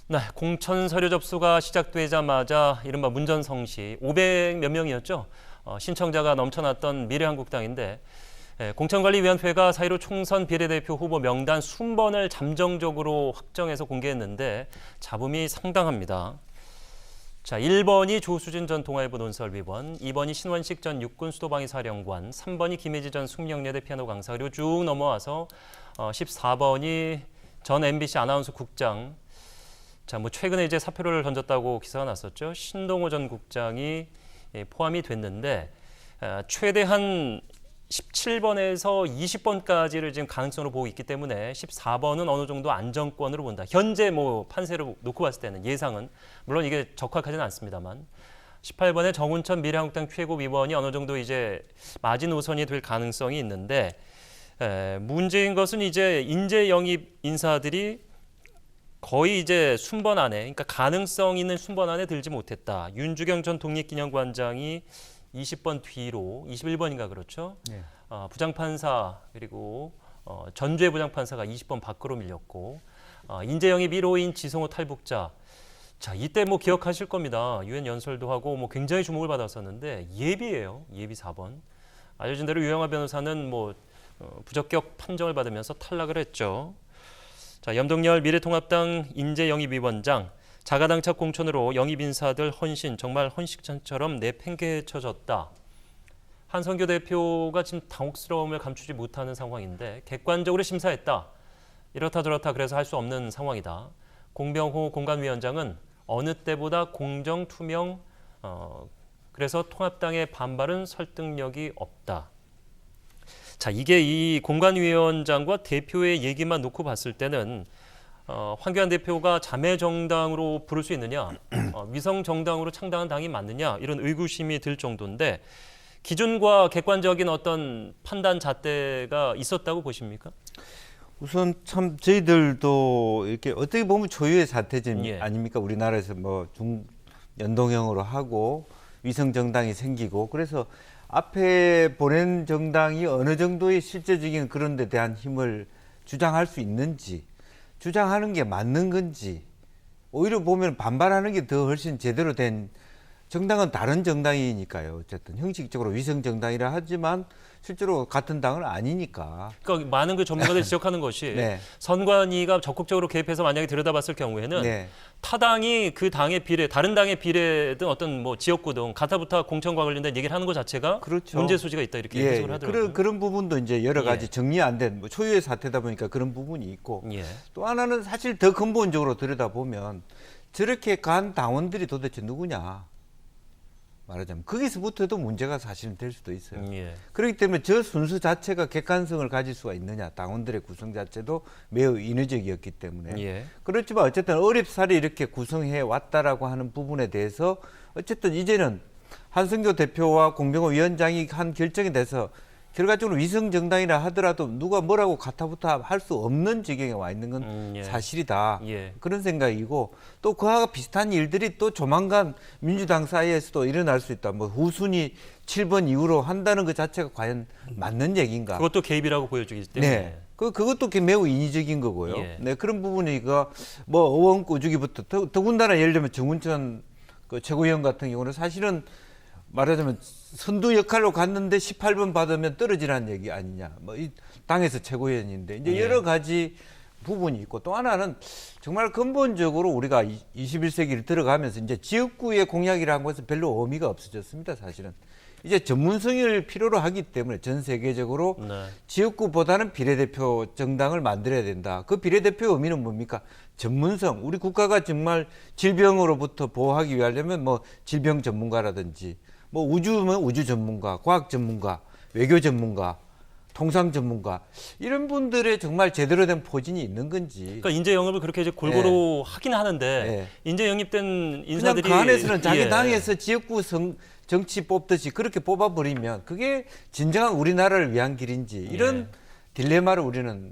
네, 공천 서류 접수가 시작되자마자 이른바 문전성시 500 몇 명이었죠. 신청자가 넘쳐났던 미래한국당인데 공천관리위원회가 사이로 총선 비례대표 후보 명단 순번을 잠정적으로 확정해서 공개했는데 잡음이 상당합니다. 자, 1번이 조수진 전 동아일보 논설위원, 2번이 신원식 전 육군 수도방위사령관, 3번이 김혜지 전 숙명여대 피아노 강사, 그리고 쭉 넘어와서 14번이 전 MBC 아나운서 국장. 자, 뭐 최근에 이제 사표를 던졌다고 기사가 났었죠. 신동호 전 국장이 포함이 됐는데 최대한 17번에서 20번까지를 지금 가능성으로 보고 있기 때문에 14번은 어느 정도 안정권으로 본다. 현재 뭐 판세를 놓고 봤을 때는 예상은 물론 이게 적확하지는 않습니다만 18번의 정운천 미래한국당 최고위원이 어느 정도 이제 마지노선이 될 가능성이 있는데 문제인 것은 이제 인재 영입 인사들이 거의 이제 순번 안에, 그러니까 가능성 있는 순번 안에 들지 못했다. 윤주경 전 독립기념관장이 20번 뒤로, 21번인가 그렇죠? 네. 부장판사 그리고 전주의 부장판사가 20번 밖으로 밀렸고 인재 영입 1호인 지성호 탈북자. 자, 이때 뭐 기억하실 겁니다. 유엔 연설도 하고 뭐 굉장히 주목을 받았었는데 예비예요. 예비 4번. 알려진 대로 유영하 변호사는 뭐 부적격 판정을 받으면서 탈락을 했죠. 자, 염동열 미래통합당 인재영입위원장, 자가당착 공천으로 영입 인사들 헌신, 정말 헌식전처럼 내팽개쳐졌다. 한선교 대표가 지금 당혹스러움을 감추지 못하는 상황인데 객관적으로 심사했다. 이렇다 저렇다 그래서 할 수 없는 상황이다. 공병호 공관위원장은 어느 때보다 공정, 투명, 그래서 통합당의 반발은 설득력이 없다. 자, 이게 이 공관위원장과 대표의 얘기만 놓고 봤을 때는 황교안 대표가 자매 정당으로 부를 수 있느냐, 위성 정당으로 창당한 당이 맞느냐 이런 의구심이 들 정도인데 기준과 객관적인 어떤 판단 잣대가 있었다고 보십니까? 우선 참 저희들도 이렇게 어떻게 보면 초유의 사태지 예. 아닙니까? 우리나라에서 뭐 중연동형으로 하고 위성 정당이 생기고 그래서 앞에 보낸 정당이 어느 정도의 실제적인 그런 데 대한 힘을 주장할 수 있는지, 주장하는 게 맞는 건지, 오히려 보면 반발하는 게 더 훨씬 제대로 된 정당은 다른 정당이니까요. 어쨌든 형식적으로 위성 정당이라 하지만 실제로 같은 당은 아니니까. 그러니까 많은 그 전문가들이 지적하는 것이 네. 선관위가 적극적으로 개입해서 만약에 들여다봤을 경우에는 네. 타당이 그 당의 비례, 다른 당의 비례든 어떤 뭐 지역구 등 가타부타 공천과 관련된 얘기를 하는 것 자체가 그렇죠. 문제 소지가 있다 이렇게 해석을 하더라고요. 그런 부분도 이제 여러 가지 예. 정리 안 된 뭐 초유의 사태다 보니까 그런 부분이 있고 예. 또 하나는 사실 더 근본적으로 들여다보면 저렇게 간 당원들이 도대체 누구냐 말하자면 거기서부터도 문제가 사실은 될 수도 있어요. 예. 그렇기 때문에 저 순수 자체가 객관성을 가질 수가 있느냐, 당원들의 구성 자체도 매우 인위적이었기 때문에 예. 그렇지만 어쨌든 어렵사리 이렇게 구성해 왔다라고 하는 부분에 대해서 어쨌든 이제는 한승교 대표와 공병호 위원장이 한 결정에 대해서 결과적으로 위성 정당이라 하더라도 누가 뭐라고 가타부타 할 수 없는 지경에 와 있는 건 예. 사실이다. 예. 그런 생각이고 또 그와 비슷한 일들이 또 조만간 민주당 사이에서도 일어날 수 있다. 뭐 후순위 7번 이후로 한다는 것 자체가 과연 맞는 얘기인가? 그것도 개입이라고 보여주기 때문에. 네. 그것도 매우 인위적인 거고요. 예. 네, 그런 부분이 뭐 의원 꾸주기부터 더군다나 예를 들면 정운천 그 최고위원 같은 경우는 사실은 말하자면 선두 역할로 갔는데 18번 받으면 떨어지라는 얘기 아니냐. 뭐 이 당에서 최고위원인데 이제 예. 여러 가지 부분이 있고 또 하나는 정말 근본적으로 우리가 21세기를 들어가면서 이제 지역구의 공약이라는 것은 별로 의미가 없어졌습니다. 사실은 이제 전문성을 필요로 하기 때문에 전 세계적으로 네. 지역구보다는 비례대표 정당을 만들어야 된다. 그 비례대표 의미는 뭡니까? 전문성. 우리 국가가 정말 질병으로부터 보호하기 위하려면 뭐 질병 전문가라든지 뭐 우주면 우주 전문가, 과학 전문가, 외교 전문가, 통상 전문가 이런 분들의 정말 제대로 된 포진이 있는 건지. 그러니까 인재 영입을 그렇게 이제 골고루 하긴 하는데 인재 영입된 인사들이 그냥 그 안에서는 자기 예. 당에서 지역구 정치 뽑듯이 그렇게 뽑아버리면 그게 진정한 우리나라를 위한 길인지 이런 딜레마를 우리는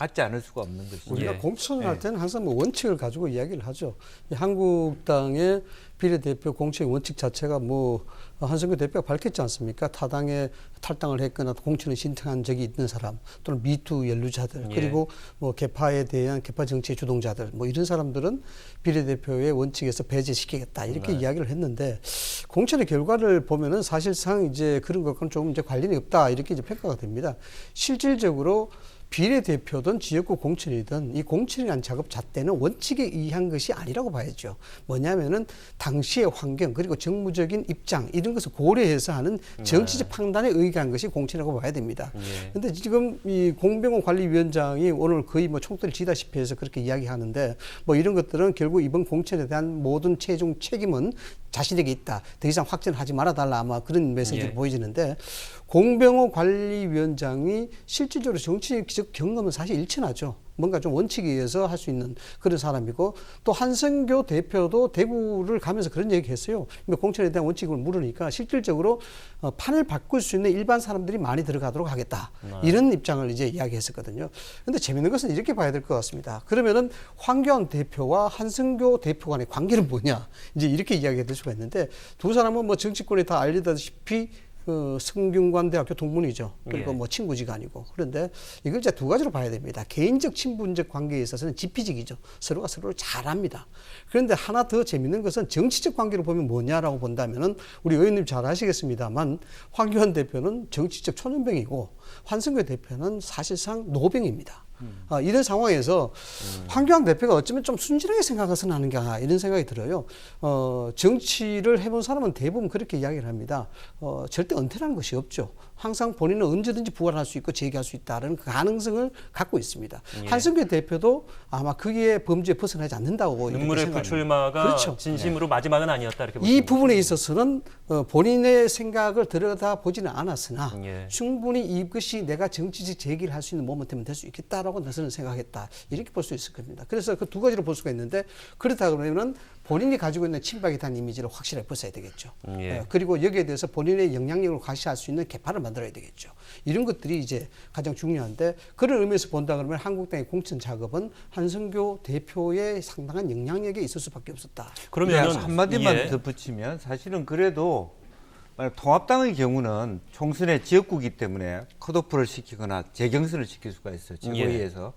갖지 않을 수가 없는 것이죠. 우리가 예. 공천을 할 때는 항상 뭐 원칙을 가지고 이야기를 하죠. 이 한국당의 비례대표 공천의 원칙 자체가 뭐 한성규 대표가 밝혔지 않습니까? 타당에 탈당을 했거나 공천을 신청한 적이 있는 사람 또는 미투 연루자들 예. 그리고 뭐 개파에 대한 개파 정치의 주동자들 뭐 이런 사람들은 비례대표의 원칙에서 배제시키겠다 이렇게 이야기를 했는데 공천의 결과를 보면은 사실상 이제 그런 것과는 조금 이제 관련이 없다 이렇게 이제 평가가 됩니다. 실질적으로 비례대표든 지역구 공천이든 이 공천이라는 작업 자체는 원칙에 의한 것이 아니라고 봐야죠. 뭐냐면은 당시의 환경 그리고 정무적인 입장 이런 것을 고려해서 하는 정치적 판단에 의한 것이 공천이라고 봐야 됩니다. 그런데 지금 이 공병호 관리위원장이 오늘 거의 뭐 총대를 쥐다시피 해서 그렇게 이야기하는데 뭐 이런 것들은 결국 이번 공천에 대한 모든 최종 책임은 자신에게 있다. 더 이상 확전하지 말아달라 아마 그런 메시지를 보여지는데 공병호 관리위원장이 실질적으로 정치적 경험은 사실 일천하죠. 뭔가 좀 원칙에 의해서 할 수 있는 그런 사람이고 또 한성교 대표도 대구를 가면서 그런 얘기 했어요. 공천에 대한 원칙을 물으니까 실질적으로 판을 바꿀 수 있는 일반 사람들이 많이 들어가도록 하겠다. 이런 입장을 이제 이야기했었거든요. 근데 재밌는 것은 이렇게 봐야 될 것 같습니다. 그러면은 황교안 대표와 한성교 대표 간의 관계는 뭐냐? 이제 이렇게 이야기가 될 수가 있는데 두 사람은 뭐 정치권에 다 알려다시피 성균관대학교 동문이죠. 그리고 뭐 친구지간이고. 그런데 이걸 이제 두 가지로 봐야 됩니다. 개인적 친분적 관계에 있어서는 지피적이죠. 서로가 서로를 잘 압니다. 그런데 하나 더 재밌는 것은 정치적 관계로 보면 뭐냐라고 본다면은 우리 의원님 잘 아시겠습니다만 황교안 대표는 정치적 초년병이고 한성규 대표는 사실상 노병입니다. 이런 상황에서 황교안 대표가 어쩌면 좀 순진하게 생각해서는 하는가 이런 생각이 들어요. 정치를 해본 사람은 대부분 그렇게 이야기를 합니다. 절대 은퇴라는 것이 없죠. 항상 본인은 언제든지 부활할 수 있고 재기할 수 있다는 그 가능성을 갖고 있습니다. 한성규 대표도 아마 그게 범죄에 벗어나지 않는다고 눈물의 불출마가 그렇죠. 진심으로 마지막은 아니었다 이렇게 이 부분에 있어서는 본인의 생각을 들여다보지는 않았으나 충분히 이것이 내가 정치적 재기를 할 수 있는 모멘텀이 될 수 있겠다라고 저는 생각했다. 이렇게 볼 수 있을 겁니다. 그래서 그 두 가지로 볼 수가 있는데 그렇다 그러면 본인이 가지고 있는 친박에 대한 이미지를 확실하게 벗어야 되겠죠. 그리고 여기에 대해서 본인의 영향력을 과시할 수 있는 개파를 만들어야 되겠죠. 이런 것들이 이제 가장 중요한데 그런 의미에서 본다 그러면 한국당의 공천 작업은 한성교 대표의 상당한 영향력에 있을 수밖에 없었다. 그러면 한마디만 덧붙이면 사실은 그래도 만약 통합당의 경우는 총선의 지역구이기 때문에 컷오프를 시키거나 재경선을 시킬 수가 있어요. 최고위에서.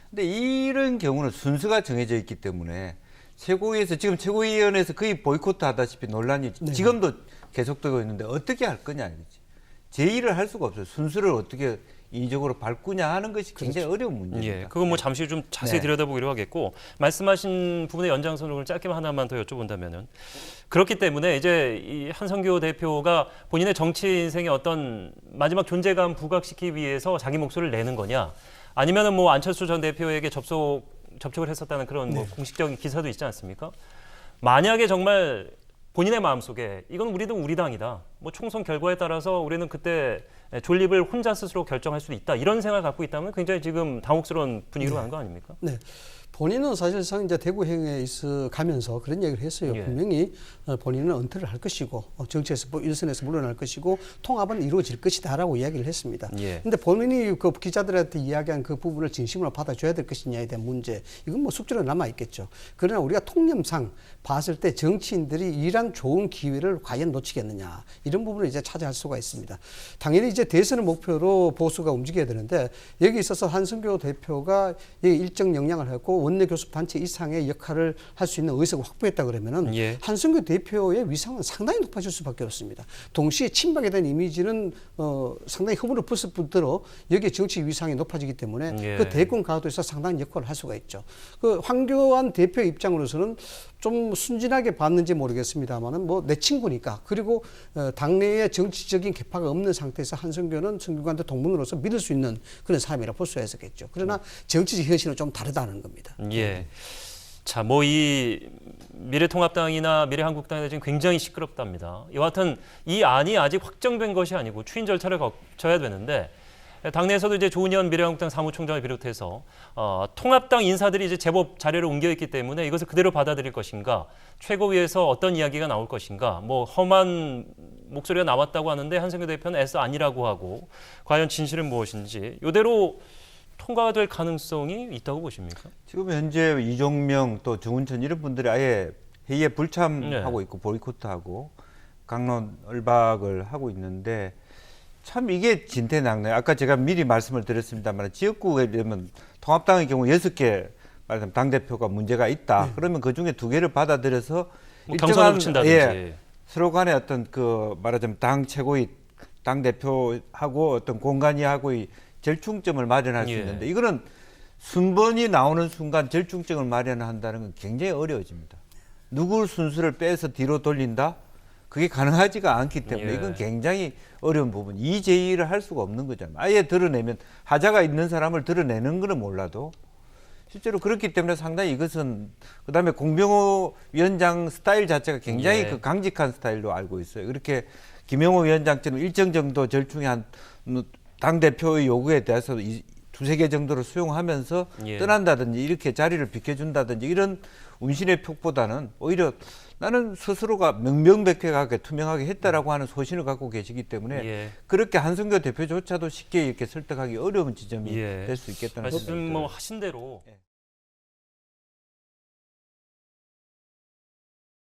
근데 이런 경우는 순서가 정해져 있기 때문에 최고위에서 지금 최고위원회에서 거의 보이콧 하다시피 논란이 지금도 계속되고 있는데 어떻게 할 거냐 이거지. 제의를 할 수가 없어요. 순서를 어떻게 인위적으로 바꾸냐 하는 것이 굉장히 어려운 문제입니다. 그건 뭐 잠시 좀 자세히 들여다보기로 하겠고 말씀하신 부분의 연장선을 짧게만 하나만 더 여쭤본다면은 그렇기 때문에 이제 이 한성규 대표가 본인의 정치 인생의 어떤 마지막 존재감 부각시키기 위해서 자기 목소리를 내는 거냐 아니면은 뭐 안철수 전 대표에게 접촉을 했었다는 그런 뭐 공식적인 기사도 있지 않습니까? 만약에 정말 본인의 마음속에 이건 우리 당이다. 뭐 총선 결과에 따라서 우리는 그때 존립을 혼자 스스로 결정할 수도 있다. 이런 생각을 갖고 있다면 굉장히 지금 당혹스러운 분위기로 가는 거 아닙니까? 네. 본인은 사실상 이제 대구행에 있어 가면서 그런 얘기를 했어요. 분명히 본인은 은퇴를 할 것이고 정치에서 일선에서 물러날 것이고 통합은 이루어질 것이다라고 이야기를 했습니다. 그런데 본인이 그 기자들한테 이야기한 그 부분을 진심으로 받아줘야 될 것이냐에 대한 문제 이건 뭐 숙제로 남아 있겠죠. 그러나 우리가 통념상 봤을 때 정치인들이 이런 좋은 기회를 과연 놓치겠느냐 이런 부분을 이제 차지할 수가 있습니다. 당연히 이제 대선을 목표로 보수가 움직여야 되는데 여기 있어서 한성교 대표가 일정 영향을 했고 원내 교섭 단체 이상의 역할을 할 수 있는 의석을 확보했다 그러면은 한성규 대표의 위상은 상당히 높아질 수밖에 없습니다. 동시에 친박에 대한 이미지는 상당히 허물을 벗을 뿐더러 여기에 정치 위상이 높아지기 때문에 그 대권 가도에서 상당한 역할을 할 수가 있죠. 그 황교안 대표 입장으로서는 좀 순진하게 봤는지 모르겠습니다만은 뭐 내 친구니까 그리고 당내에 정치적인 개파가 없는 상태에서 한성규는 성균관대 동문으로서 믿을 수 있는 그런 사람이라 볼 수가 있었겠죠. 그러나 정치적 현실은 좀 다르다는 겁니다. 자, 뭐 이 미래통합당이나 미래한국당이 지금 굉장히 시끄럽답니다. 이와 같은 이 안이 아직 확정된 것이 아니고 추인 절차를 거쳐야 되는데 당내에서도 이제 조은현 미래한국당 사무총장을 비롯해서 통합당 인사들이 이제 제법 자료를 옮겨 있기 때문에 이것을 그대로 받아들일 것인가, 최고위에서 어떤 이야기가 나올 것인가, 뭐 험한 목소리가 나왔다고 하는데 한성규 대표는 애써 아니라고 하고 과연 진실은 무엇인지 이대로 통과가 될 가능성이 있다고 보십니까? 지금 현재 이종명 또 정운천 이런 분들이 아예 회의에 불참하고 있고 보이콧하고 강론 을박을 하고 있는데 참 이게 진퇴양난. 아까 제가 미리 말씀을 드렸습니다만 지역구에 되면 통합당의 경우 6개 말하자면 당대표가 문제가 있다. 그러면 그중에 2개를 받아들여서 뭐 경선을 붙인다든지. 서로 간에 어떤 그 말하자면 당 최고위 당 대표하고 어떤 공간이하고의 절충점을 마련할 수 예. 있는데 이거는 순번이 나오는 순간 절충점을 마련한다는 건 굉장히 어려워집니다. 누구 순서를 빼서 뒤로 돌린다? 그게 가능하지가 않기 때문에 예. 이건 굉장히 어려운 부분. 이 제의를 할 수가 없는 거잖아요. 아예 드러내면 하자가 있는 사람을 드러내는 거는 몰라도 실제로 그렇기 때문에 상당히 이것은 그다음에 공병호 위원장 스타일 자체가 굉장히 예. 그 강직한 스타일로 알고 있어요. 그렇게 김영호 위원장처럼 일정 정도 절충한 당 대표의 요구에 대해서 2-3개 정도로 수용하면서 예. 떠난다든지 이렇게 자리를 비켜준다든지 이런 운신의 표보다는 오히려 나는 스스로가 명명백백하게 투명하게 했다라고 하는 소신을 갖고 계시기 때문에 예. 그렇게 한승교 대표조차도 쉽게 이렇게 설득하기 어려운 지점이 예. 될 수 있겠다는 생각이 말씀 들어요. 뭐 하신 대로.